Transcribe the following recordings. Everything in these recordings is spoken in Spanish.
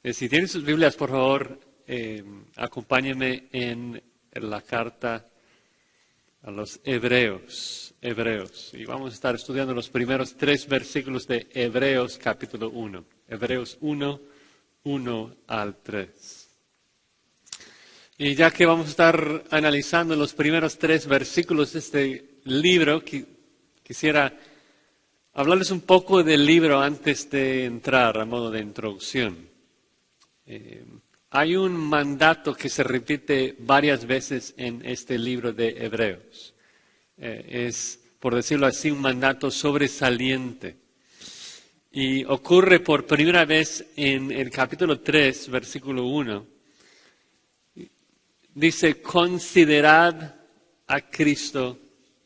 Si tienen sus Biblias, por favor, acompáñenme en la carta a los Hebreos. Y vamos a estar estudiando los primeros 3 versículos de Hebreos capítulo 1. Hebreos 1, 1 al 3. Y ya que vamos a estar analizando los primeros 3 versículos de este libro, quisiera hablarles un poco del libro antes de entrar a modo de introducción. Hay un mandato que se repite varias veces en este libro de Hebreos. Es, por decirlo así, un mandato sobresaliente. Y ocurre por primera vez en el capítulo 3, versículo 1. Dice, considerad a Cristo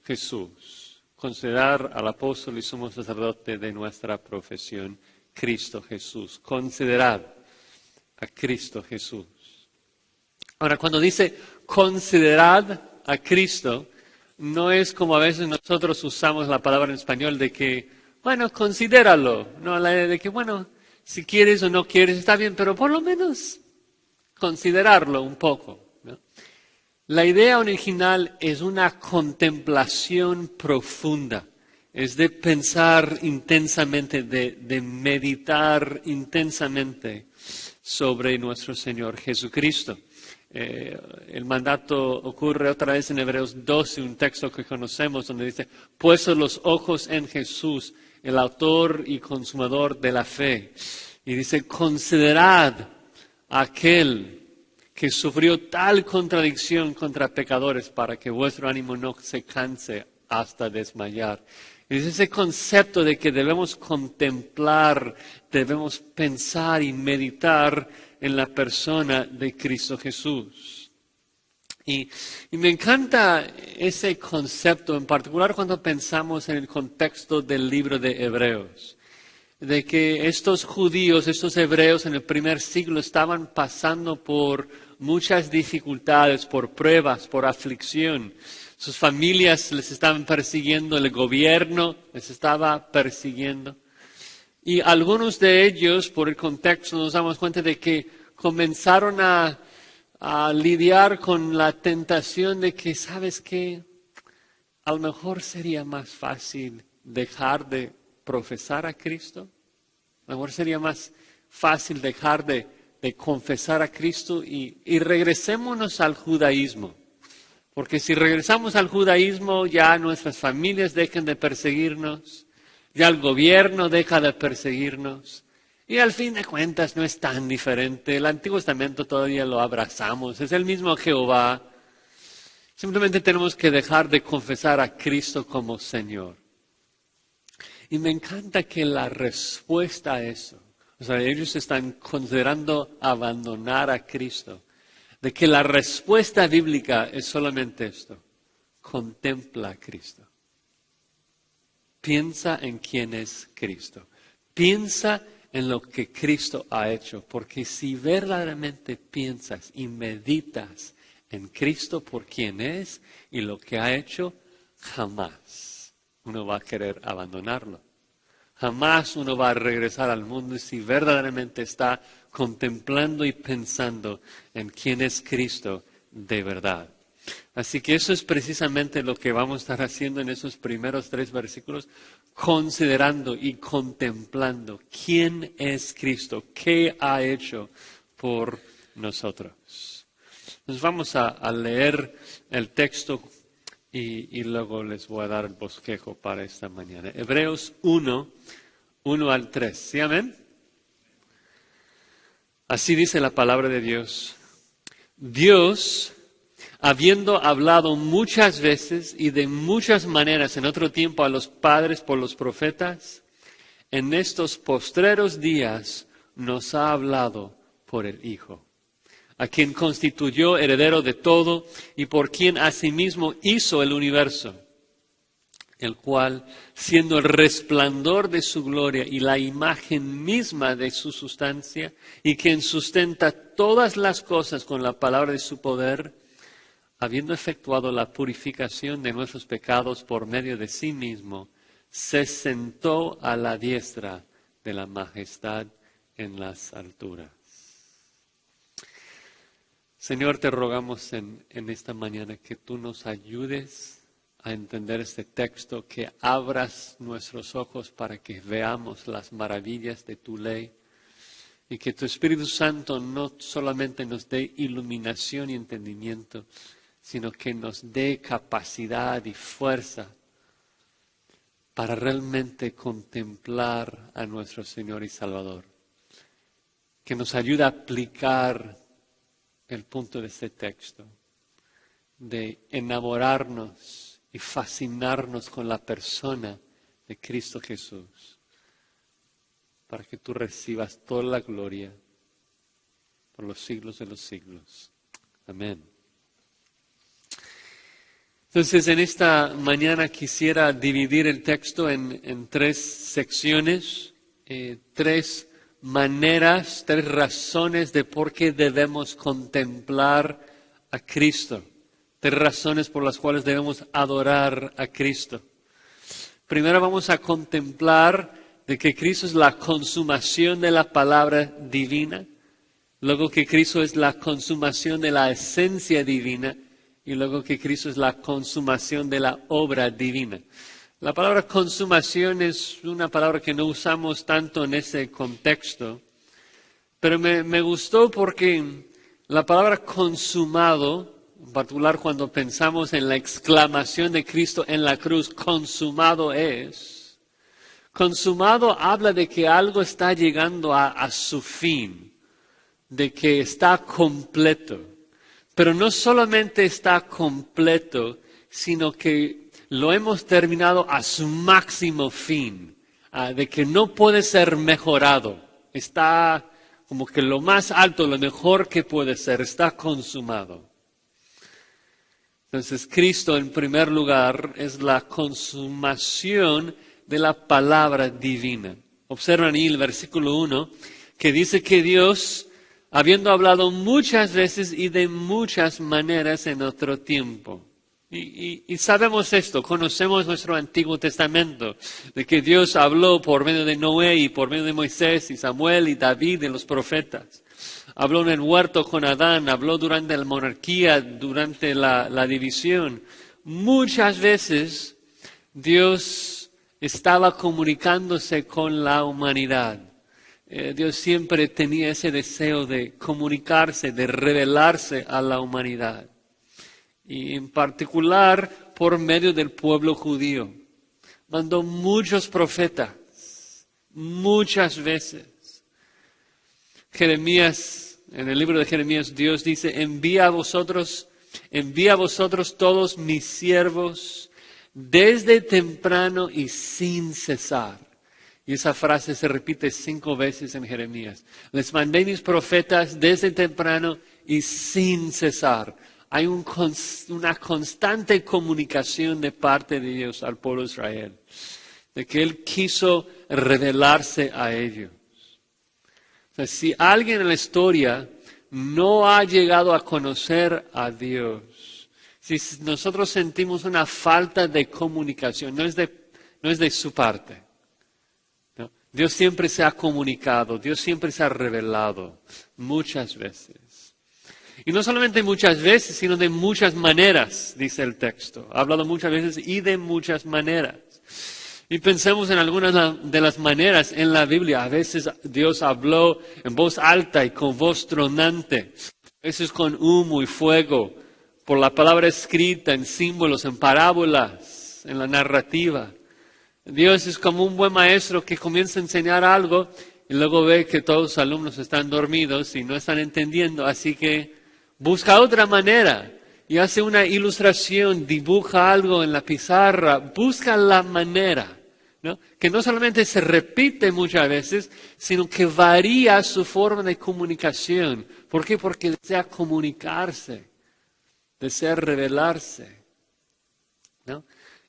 Jesús. Considerar al apóstol y sumo sacerdote de nuestra profesión, Cristo Jesús. Considerad a Cristo Jesús. Ahora, cuando dice considerad a Cristo, no es como a veces nosotros usamos la palabra en español de que, bueno, considéralo. No, la idea de que, bueno, si quieres o no quieres está bien, pero por lo menos considerarlo un poco, ¿no? La idea original es una contemplación profunda. Es de pensar intensamente, de meditar intensamente sobre nuestro Señor Jesucristo. El mandato ocurre otra vez en Hebreos 12, un texto que conocemos, donde dice, puestos los ojos en Jesús, el autor y consumador de la fe. Y dice, considerad a aquel que sufrió tal contradicción contra pecadores para que vuestro ánimo no se canse hasta desmayar. Es ese concepto de que debemos contemplar, debemos pensar y meditar en la persona de Cristo Jesús. Y me encanta ese concepto, en particular cuando pensamos en el contexto del libro de Hebreos, de que estos judíos, estos hebreos en el primer siglo estaban pasando por muchas dificultades, por pruebas, por aflicción. Sus familias les estaban persiguiendo, el gobierno les estaba persiguiendo. Y algunos de ellos, por el contexto, nos damos cuenta de que comenzaron a lidiar con la tentación de que, ¿sabes qué? A lo mejor sería más fácil dejar de profesar a Cristo. A lo mejor sería más fácil dejar de confesar a Cristo y regresémonos al judaísmo. Porque si regresamos al judaísmo, ya nuestras familias dejan de perseguirnos, ya el gobierno deja de perseguirnos. Y al fin de cuentas no es tan diferente. El Antiguo Testamento todavía lo abrazamos, es el mismo Jehová. Simplemente tenemos que dejar de confesar a Cristo como Señor. Y me encanta que la respuesta a eso, o sea, ellos están considerando abandonar a Cristo, de que la respuesta bíblica es solamente esto: contempla a Cristo. Piensa en quién es Cristo. Piensa en lo que Cristo ha hecho, porque si verdaderamente piensas y meditas en Cristo por quién es y lo que ha hecho, jamás uno va a querer abandonarlo. Jamás uno va a regresar al mundo si verdaderamente está contemplando y pensando en quién es Cristo de verdad. Así que eso es precisamente lo que vamos a estar haciendo en esos primeros 3 versículos, considerando y contemplando quién es Cristo, qué ha hecho por nosotros. Nos vamos a leer el texto y luego les voy a dar el bosquejo para esta mañana. Hebreos 1, 1 al 3. ¿Sí, amén? Así dice la palabra de Dios. Dios, habiendo hablado muchas veces y de muchas maneras en otro tiempo a los padres por los profetas, en estos postreros días nos ha hablado por el Hijo, a quien constituyó heredero de todo y por quien asimismo hizo el universo, el cual, siendo el resplandor de su gloria y la imagen misma de su sustancia, y quien sustenta todas las cosas con la palabra de su poder, habiendo efectuado la purificación de nuestros pecados por medio de sí mismo, se sentó a la diestra de la majestad en las alturas. Señor, te rogamos en esta mañana que tú nos ayudes a entender este texto, que abras nuestros ojos para que veamos las maravillas de tu ley y que tu Espíritu Santo no solamente nos dé iluminación y entendimiento, sino que nos dé capacidad y fuerza para realmente contemplar a nuestro Señor y Salvador. Que nos ayude a aplicar el punto de este texto, de enamorarnos y fascinarnos con la persona de Cristo Jesús, para que tú recibas toda la gloria por los siglos de los siglos. Amén. Entonces, en esta mañana quisiera dividir el texto en tres secciones, tres maneras, tres razones de por qué debemos contemplar a Cristo, tres razones por las cuales debemos adorar a Cristo. Primero vamos a contemplar de que Cristo es la consumación de la palabra divina, luego que Cristo es la consumación de la esencia divina, y luego que Cristo es la consumación de la obra divina. La palabra consumación es una palabra que no usamos tanto en ese contexto, pero me gustó porque la palabra consumado, en particular cuando pensamos en la exclamación de Cristo en la cruz, consumado es. Consumado habla de que algo está llegando a su fin, de que está completo. Pero no solamente está completo, sino que lo hemos terminado a su máximo fin, de que no puede ser mejorado. Está como que lo más alto, lo mejor que puede ser, está consumado. Entonces, Cristo en primer lugar es la consumación de la palabra divina. Observan ahí el versículo 1, que dice que Dios, habiendo hablado muchas veces y de muchas maneras en otro tiempo. Y sabemos esto, conocemos nuestro Antiguo Testamento, de que Dios habló por medio de Noé y por medio de Moisés y Samuel y David y los profetas. Habló en el huerto con Adán, habló durante la monarquía, durante la división. Muchas veces Dios estaba comunicándose con la humanidad. Dios siempre tenía ese deseo de comunicarse, de revelarse a la humanidad. Y en particular por medio del pueblo judío. Mandó muchos profetas, muchas veces. Jeremías, en el libro de Jeremías, Dios dice, envía a vosotros todos mis siervos desde temprano y sin cesar. Y esa frase se repite 5 veces en Jeremías. Les mandé mis profetas desde temprano y sin cesar. Hay una constante comunicación de parte de Dios al pueblo de Israel, de que Él quiso revelarse a ellos. O sea, si alguien en la historia no ha llegado a conocer a Dios, si nosotros sentimos una falta de comunicación, no es de su parte. ¿No? Dios siempre se ha comunicado, Dios siempre se ha revelado muchas veces. Y no solamente muchas veces, sino de muchas maneras, dice el texto. Ha hablado muchas veces y de muchas maneras. Y pensemos en algunas de las maneras en la Biblia. A veces Dios habló en voz alta y con voz tronante. A veces con humo y fuego. Por la palabra escrita, en símbolos, en parábolas, en la narrativa. Dios es como un buen maestro que comienza a enseñar algo y luego ve que todos los alumnos están dormidos y no están entendiendo. Así que busca otra manera y hace una ilustración, dibuja algo en la pizarra, busca la manera, ¿no? Que no solamente se repite muchas veces, sino que varía su forma de comunicación. ¿Por qué? Porque desea comunicarse, desea revelarse, ¿no?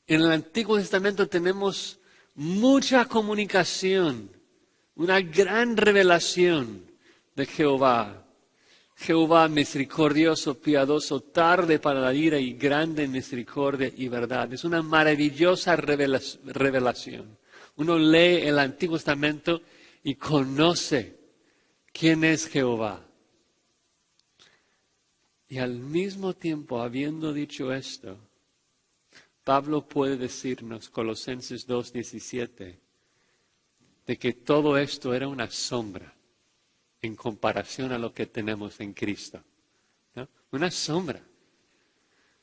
En el Antiguo Testamento tenemos mucha comunicación, una gran revelación de Jehová. Jehová misericordioso, piadoso, tarde para la ira y grande en misericordia y verdad. Es una maravillosa revelación. Uno lee el Antiguo Testamento y conoce quién es Jehová. Y al mismo tiempo, habiendo dicho esto, Pablo puede decirnos, Colosenses 2:17, de que todo esto era una sombra en comparación a lo que tenemos en Cristo, ¿no? Una sombra.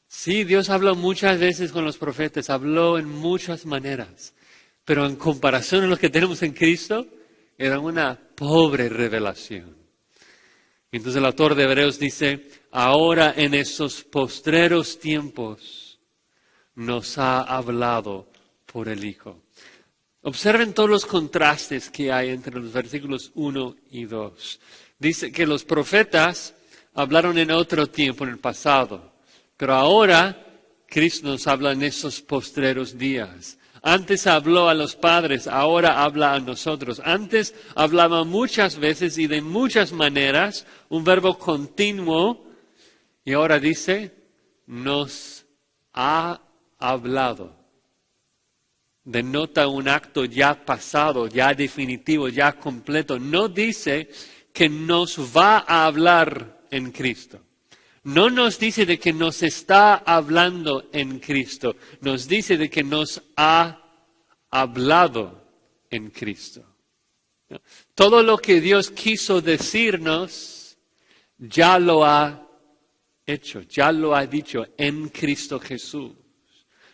Sí, Dios habló muchas veces con los profetas, habló en muchas maneras, pero en comparación a lo que tenemos en Cristo, era una pobre revelación. Entonces el autor de Hebreos dice, ahora en esos postreros tiempos nos ha hablado por el Hijo. Observen todos los contrastes que hay entre los versículos 1 y 2. Dice que los profetas hablaron en otro tiempo, en el pasado, pero ahora Cristo nos habla en esos postreros días. Antes habló a los padres, ahora habla a nosotros. Antes hablaba muchas veces y de muchas maneras, un verbo continuo, y ahora dice, nos ha hablado. Denota un acto ya pasado, ya definitivo, ya completo. No dice que nos va a hablar en Cristo. No nos dice de que nos está hablando en Cristo. Nos dice de que nos ha hablado en Cristo. Todo lo que Dios quiso decirnos, ya lo ha hecho, ya lo ha dicho en Cristo Jesús.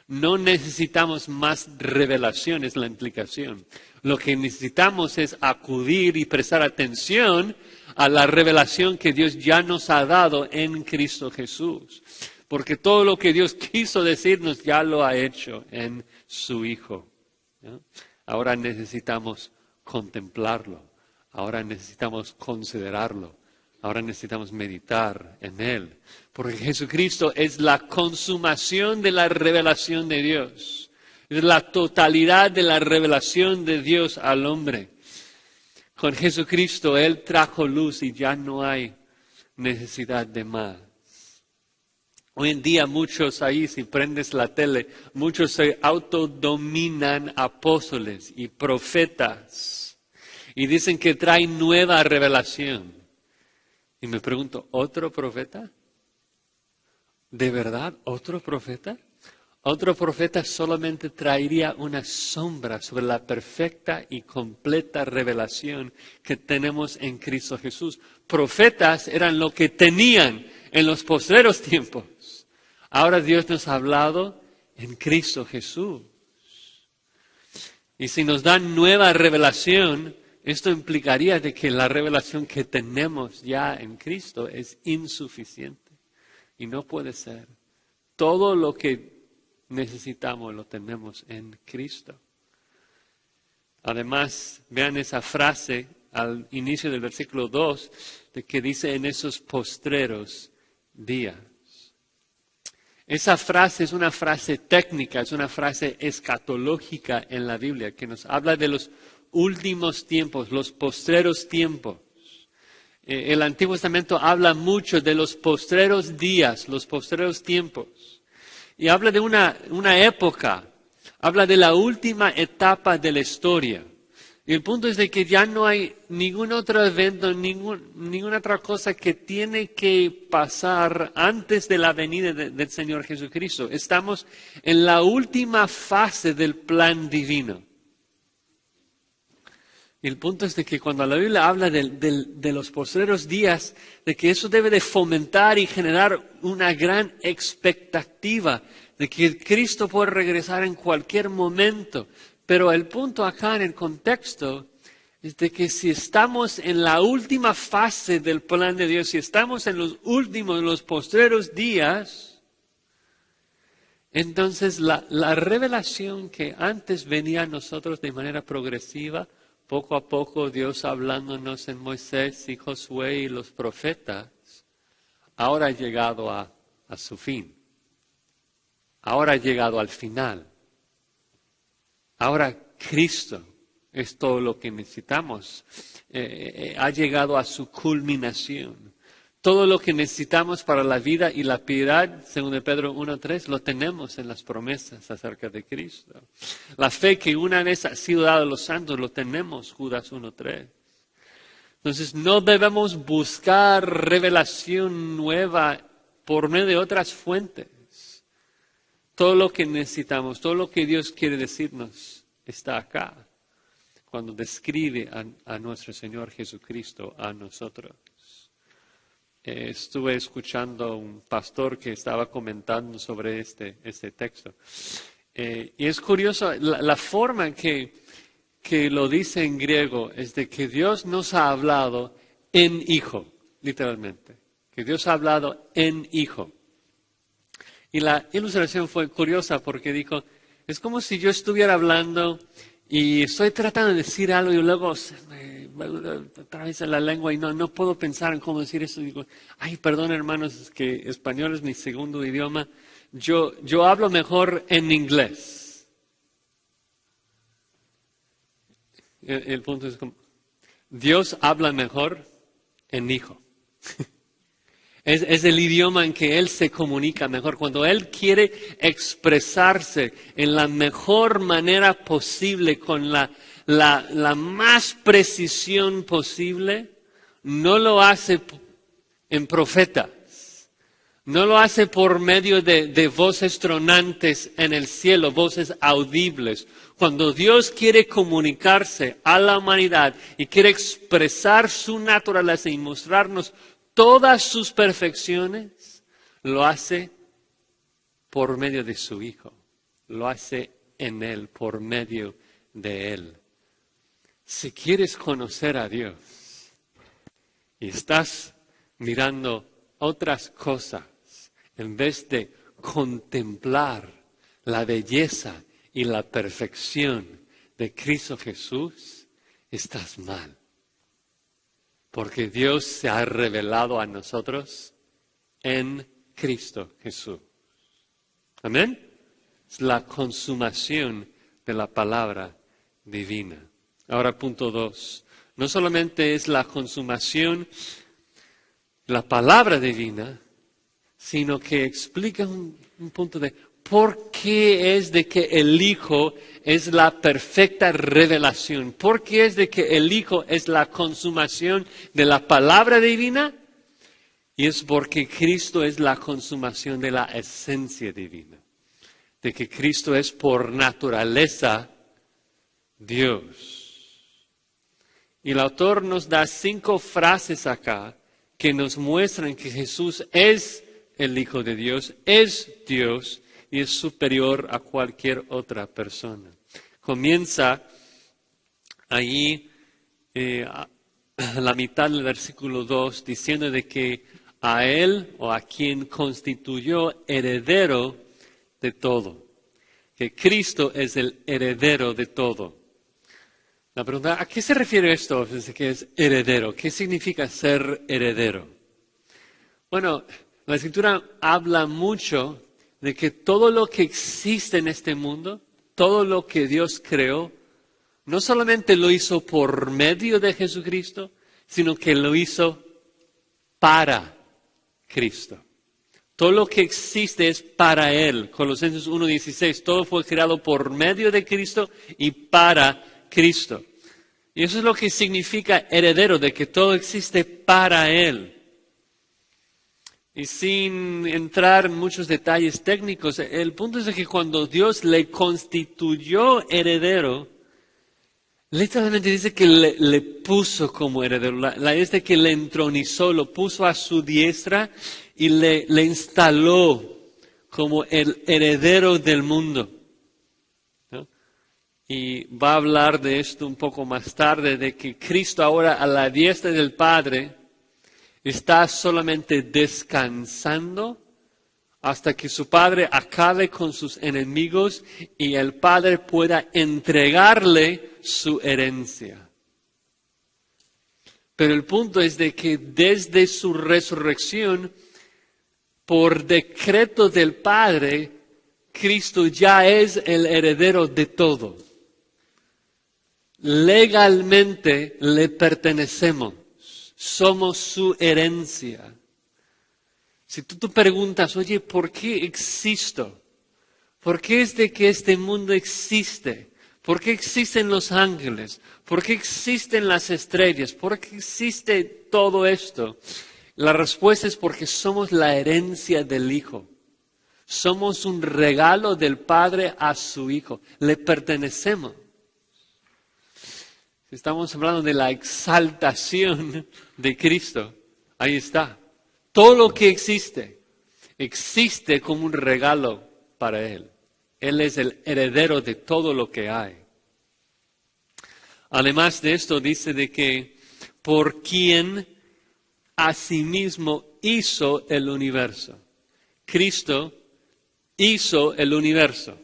No necesitamos más revelaciones, la implicación. Lo que necesitamos es acudir y prestar atención a la revelación que Dios ya nos ha dado en Cristo Jesús. Porque todo lo que Dios quiso decirnos ya lo ha hecho en su Hijo, ¿no? Ahora necesitamos contemplarlo. Ahora necesitamos considerarlo. Ahora necesitamos meditar en Él. Porque Jesucristo es la consumación de la revelación de Dios. Es la totalidad de la revelación de Dios al hombre. Con Jesucristo Él trajo luz y ya no hay necesidad de más. Hoy en día muchos ahí, si prendes la tele, muchos se autodominan apóstoles y profetas. Y dicen que traen nueva revelación. Y me pregunto, ¿otro profeta? ¿De verdad otro profeta? Otro profeta solamente traería una sombra sobre la perfecta y completa revelación que tenemos en Cristo Jesús. Profetas eran lo que tenían en los postreros tiempos. Ahora Dios nos ha hablado en Cristo Jesús. Y si nos dan nueva revelación, esto implicaría de que la revelación que tenemos ya en Cristo es insuficiente. Y no puede ser. Todo lo que necesitamos lo tenemos en Cristo. Además, vean esa frase al inicio del versículo 2, de que dice en esos postreros días. Esa frase es una frase técnica, es una frase escatológica en la Biblia, que nos habla de los últimos tiempos, los postreros tiempos. El Antiguo Testamento habla mucho de los postreros días, los postreros tiempos. Y habla de una época, habla de la última etapa de la historia. Y el punto es de que ya no hay ningún otro evento, ninguna otra cosa que tiene que pasar antes de la venida del Señor Jesucristo. Estamos en la última fase del plan divino. Y el punto es de que cuando la Biblia habla de los postreros días, de que eso debe de fomentar y generar una gran expectativa de que Cristo puede regresar en cualquier momento. Pero el punto acá en el contexto es de que si estamos en la última fase del plan de Dios, si estamos en los postreros días, entonces la revelación que antes venía a nosotros de manera progresiva, poco a poco Dios hablándonos en Moisés y Josué y los profetas, ahora ha llegado a su fin. Ahora ha llegado al final. Ahora Cristo es todo lo que necesitamos. Ha llegado a su culminación. Todo lo que necesitamos para la vida y la piedad, según Pedro 1:3, lo tenemos en las promesas acerca de Cristo. La fe que una vez ha sido dada a los santos, lo tenemos, Judas 1:3. Entonces no debemos buscar revelación nueva por medio de otras fuentes. Todo lo que necesitamos, todo lo que Dios quiere decirnos está acá, cuando describe a nuestro Señor Jesucristo a nosotros. Estuve escuchando a un pastor que estaba comentando sobre este texto. Y es curioso, la forma que lo dice en griego es de que Dios nos ha hablado en hijo, literalmente. Que Dios ha hablado en hijo. Y la ilustración fue curiosa porque dijo, es como si yo estuviera hablando y estoy tratando de decir algo y luego se me atraviesa la lengua y no puedo pensar en cómo decir eso. Digo, ay, perdón hermanos, es que español es mi segundo idioma. Yo hablo mejor en inglés. El punto es como, Dios habla mejor en hijo. Es el idioma en que Él se comunica mejor. Cuando Él quiere expresarse en la mejor manera posible, con la más precisión posible, no lo hace en profetas. No lo hace por medio de voces tronantes en el cielo, voces audibles. Cuando Dios quiere comunicarse a la humanidad y quiere expresar su naturaleza y mostrarnos todas sus perfecciones, lo hace por medio de su Hijo. Lo hace en Él, por medio de Él. Si quieres conocer a Dios y estás mirando otras cosas, en vez de contemplar la belleza y la perfección de Cristo Jesús, estás mal. Porque Dios se ha revelado a nosotros en Cristo Jesús. Amén. Es la consumación de la palabra divina. Ahora, punto 2. No solamente es la consumación de la palabra divina, sino que explica un punto de por qué es de que el Hijo es la perfecta revelación. ¿Por qué es de que el Hijo es la consumación de la palabra divina? Y es porque Cristo es la consumación de la esencia divina. De que Cristo es por naturaleza Dios. Y el autor nos da 5 frases acá que nos muestran que Jesús es el Hijo de Dios, es Dios y es superior a cualquier otra persona. Comienza ahí a la mitad del versículo 2 diciendo de que a Él o a quien constituyó heredero de todo. Que Cristo es el heredero de todo. La pregunta, ¿a qué se refiere esto? Desde que es heredero. ¿Qué significa ser heredero? Bueno, la Escritura habla mucho de que todo lo que existe en este mundo, todo lo que Dios creó, no solamente lo hizo por medio de Jesucristo, sino que lo hizo para Cristo. Todo lo que existe es para Él. Colosenses 1:16, todo fue creado por medio de Cristo y para Cristo. Y eso es lo que significa heredero, de que todo existe para Él. Y sin entrar en muchos detalles técnicos, el punto es de que cuando Dios le constituyó heredero, literalmente dice que le puso como heredero. La es de que le entronizó, lo puso a su diestra y le instaló como el heredero del mundo. ¿No? Y va a hablar de esto un poco más tarde, de que Cristo ahora a la diestra del Padre está solamente descansando hasta que su Padre acabe con sus enemigos y el Padre pueda entregarle su herencia. Pero el punto es de que desde su resurrección, por decreto del Padre, Cristo ya es el heredero de todo. Legalmente le pertenecemos. Somos su herencia. Si tú te preguntas, oye, ¿por qué existo? ¿Por qué es de que este mundo existe? ¿Por qué existen los ángeles? ¿Por qué existen las estrellas? ¿Por qué existe todo esto? La respuesta es porque somos la herencia del Hijo. Somos un regalo del Padre a su Hijo. Le pertenecemos. Estamos hablando de la exaltación de Cristo. Ahí está. Todo lo que existe como un regalo para Él. Él es el heredero de todo lo que hay. Además de esto, dice de que por quien asimismo hizo el universo. Cristo hizo el universo,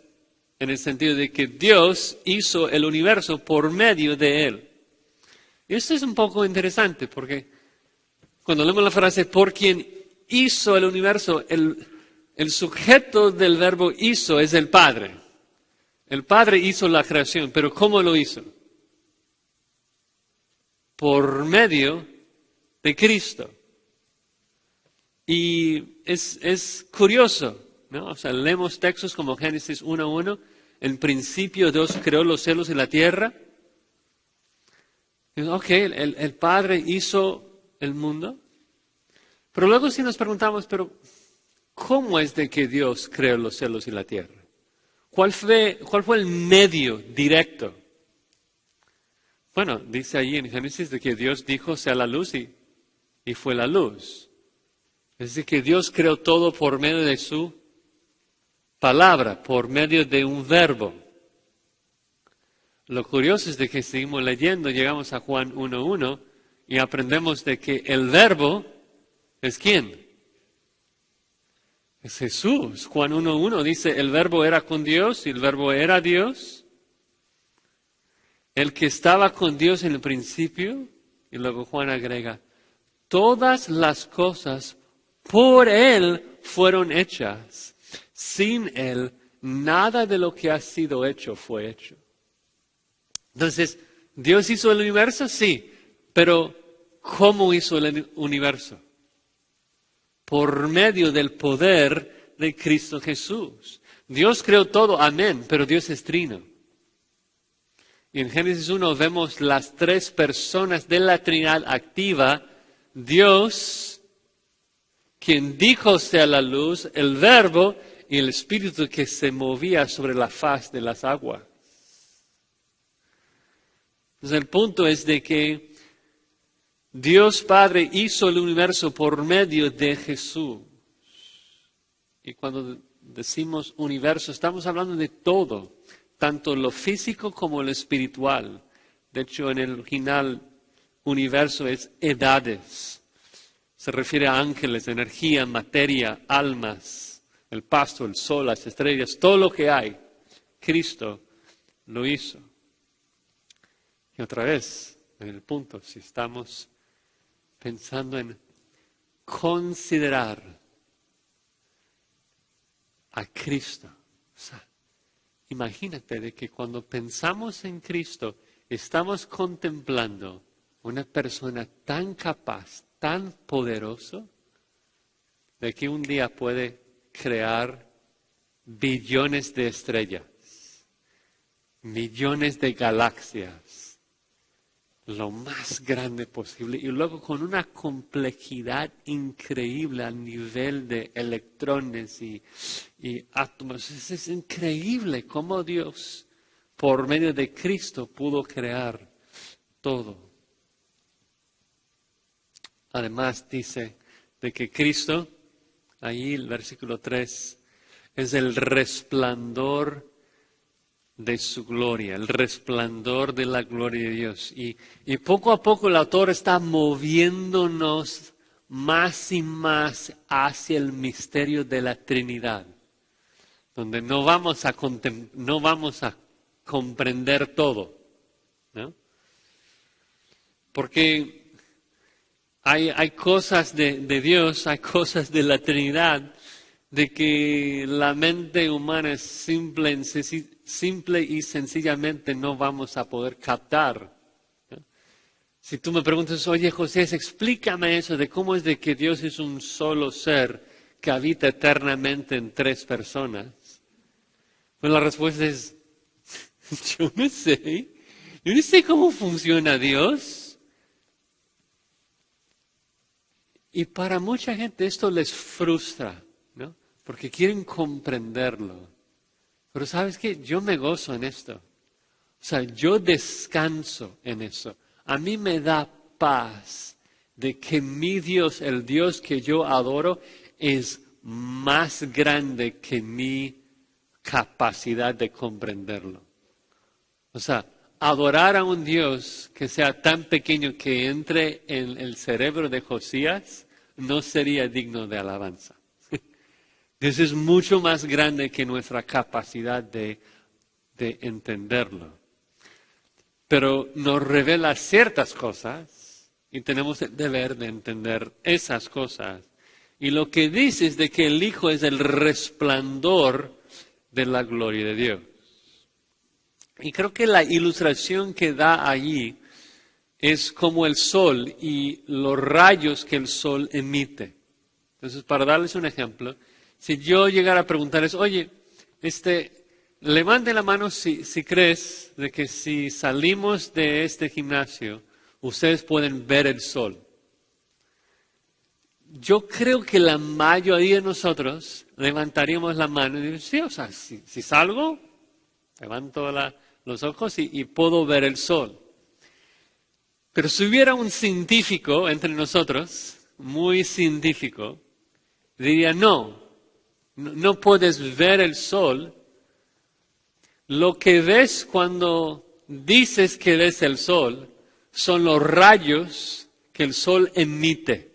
en el sentido de que Dios hizo el universo por medio de Él. Y esto es un poco interesante, porque cuando leemos la frase, por quien hizo el universo, el sujeto del verbo hizo es el Padre. El Padre hizo la creación, pero ¿cómo lo hizo? Por medio de Cristo. Y es curioso, ¿no? O sea, leemos textos como Génesis 1:1, en principio Dios creó los cielos y la tierra. Y, el Padre hizo el mundo. Pero luego si nos preguntamos, pero ¿cómo es de que Dios creó los cielos y la tierra? ¿Cuál fue el medio directo? Bueno, dice allí en Génesis de que Dios dijo sea la luz y fue la luz. Es decir, que Dios creó todo por medio de su palabra, por medio de un verbo. Lo curioso es de que seguimos leyendo, llegamos a Juan 1:1 y aprendemos de que el verbo es ¿quién? Es Jesús. Juan 1:1 dice, el verbo era con Dios y el verbo era Dios. El que estaba con Dios en el principio, y luego Juan agrega, todas las cosas por Él fueron hechas. Sin Él, nada de lo que ha sido hecho fue hecho. Entonces, ¿Dios hizo el universo? Sí, pero ¿cómo hizo el universo? Por medio del poder de Cristo Jesús. Dios creó todo, amén, pero Dios es trino. Y en Génesis 1 vemos las tres personas de la Trinidad activa. Dios, quien dijo sea la luz, el Verbo y el Espíritu que se movía sobre la faz de las aguas. Entonces el punto es de que Dios Padre hizo el universo por medio de Jesús. Y cuando decimos universo, estamos hablando de todo. Tanto lo físico como lo espiritual. De hecho, en el original, universo es edades. Se refiere a ángeles, energía, materia, almas, el pasto, el sol, las estrellas, todo lo que hay. Cristo lo hizo. Y otra vez, en el punto, si estamos pensando en considerar a Cristo, o sea, imagínate de que cuando pensamos en Cristo, estamos contemplando una persona tan capaz, tan poderoso, de que un día puede crear billones de estrellas, millones de galaxias, lo más grande posible, y luego con una complejidad increíble a nivel de electrones y átomos. Es increíble cómo Dios, por medio de Cristo, pudo crear todo. Además dice de que Cristo, ahí el versículo 3, es el resplandor de su gloria, el resplandor de la gloria de Dios. Y poco a poco el autor está moviéndonos más y más hacia el misterio de la Trinidad, donde no vamos a comprender todo, ¿no? Porque hay cosas de Dios, hay cosas de la Trinidad, de que la mente humana es simple y sencillamente no vamos a poder captar. Si tú me preguntas, oye José, explícame eso de cómo es de que Dios es un solo ser que habita eternamente en tres personas. Pues la respuesta es, yo no sé cómo funciona Dios. Y para mucha gente esto les frustra, ¿no? Porque quieren comprenderlo. Pero ¿sabes qué? Yo me gozo en esto. O sea, yo descanso en eso. A mí me da paz de que mi Dios, el Dios que yo adoro, es más grande que mi capacidad de comprenderlo. O sea, adorar a un Dios que sea tan pequeño que entre en el cerebro de Josías no sería digno de alabanza. Dios es mucho más grande que nuestra capacidad de entenderlo. Pero nos revela ciertas cosas y tenemos el deber de entender esas cosas. Y lo que dice es de que el Hijo es el resplandor de la gloria de Dios. Y creo que la ilustración que da allí es como el sol y los rayos que el sol emite. Entonces, para darles un ejemplo, si yo llegara a preguntarles, oye, levante la mano si crees de que si salimos de este gimnasio, ustedes pueden ver el sol. Yo creo que la mayoría de nosotros levantaríamos la mano y diríamos, sí, o sea, si salgo, levanto los ojos y puedo ver el sol. Pero si hubiera un científico entre nosotros, muy científico, diría, no puedes ver el sol. Lo que ves cuando dices que ves el sol son los rayos que el sol emite.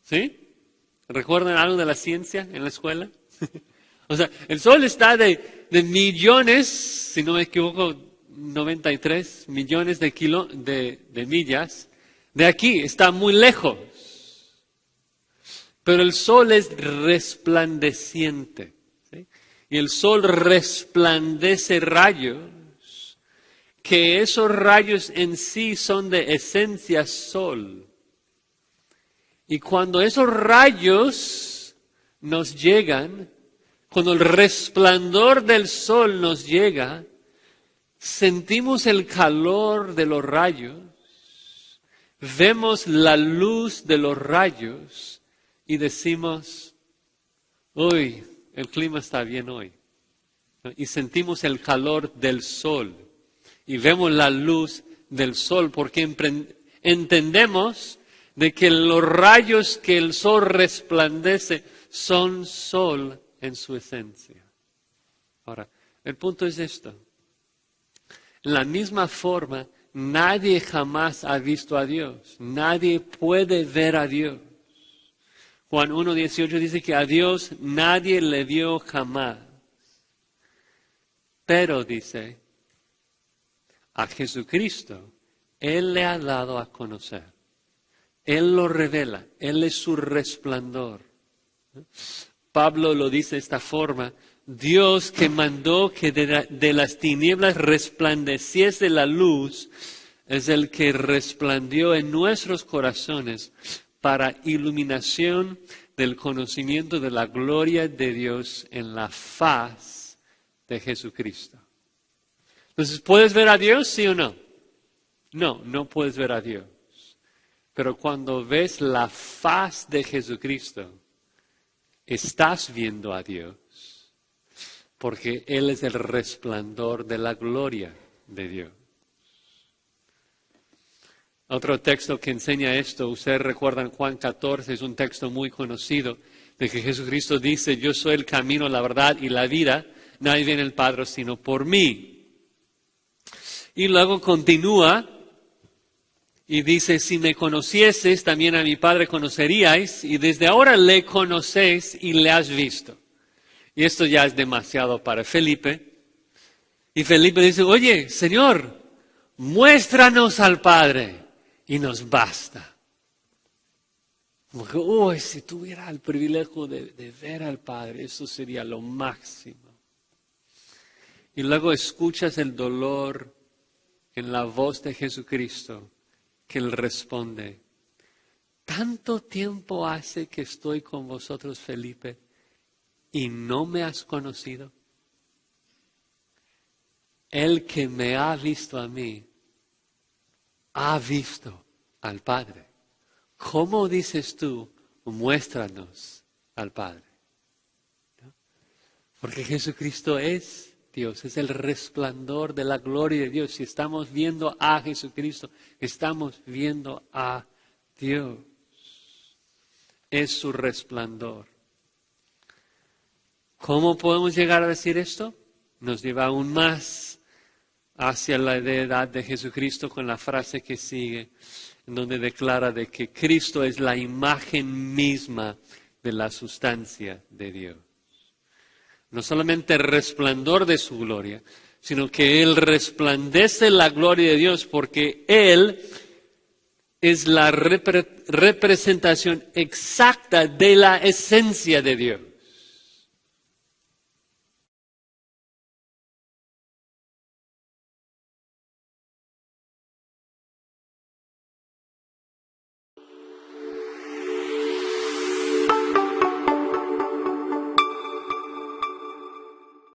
¿Sí? ¿Recuerdan algo de la ciencia en la escuela? O sea, el sol está de millones, si no me equivoco, 93 millones de millas. De aquí, está muy lejos. Pero el sol es resplandeciente. ¿Sí? Y el sol resplandece rayos, que esos rayos en sí son de esencia sol. Y cuando esos rayos nos llegan, cuando el resplandor del sol nos llega, sentimos el calor de los rayos, vemos la luz de los rayos y decimos, uy, el clima está bien hoy. Y sentimos el calor del sol y vemos la luz del sol porque entendemos de que los rayos que el sol resplandece son sol en su esencia. Ahora, el punto es esto. En la misma forma, nadie jamás ha visto a Dios. Nadie puede ver a Dios. Juan 1:18 dice que a Dios nadie le vio jamás. Pero dice, a Jesucristo, Él le ha dado a conocer. Él lo revela, Él es su resplandor. Pablo lo dice de esta forma, Dios que mandó que de las tinieblas resplandeciese la luz, es el que resplandeció en nuestros corazones para iluminación del conocimiento de la gloria de Dios en la faz de Jesucristo. Entonces, ¿puedes ver a Dios, sí o no? No, no puedes ver a Dios. Pero cuando ves la faz de Jesucristo, estás viendo a Dios, porque Él es el resplandor de la gloria de Dios. Otro texto que enseña esto, ustedes recuerdan Juan 14, es un texto muy conocido, de que Jesucristo dice, yo soy el camino, la verdad y la vida, nadie viene al Padre sino por mí. Y luego continúa y dice, si me conocieses, también a mi Padre conoceríais, y desde ahora le conocéis y le has visto. Y esto ya es demasiado para Felipe. Y Felipe dice, oye, Señor, muéstranos al Padre y nos basta. Como que, si tuviera el privilegio de ver al Padre, eso sería lo máximo. Y luego escuchas el dolor en la voz de Jesucristo, que Él responde, ¿tanto tiempo hace que estoy con vosotros, Felipe, y no me has conocido? El que me ha visto a mí, ha visto al Padre. ¿Cómo dices tú, muéstranos al Padre. ¿No? Porque Jesucristo es Dios, es el resplandor de la gloria de Dios. Si estamos viendo a Jesucristo, estamos viendo a Dios. Es su resplandor. ¿Cómo podemos llegar a decir esto? Nos lleva aún más hacia la deidad de Jesucristo con la frase que sigue, en donde declara de que Cristo es la imagen misma de la sustancia de Dios. No solamente el resplandor de su gloria, sino que Él resplandece la gloria de Dios porque Él es la representación exacta de la esencia de Dios.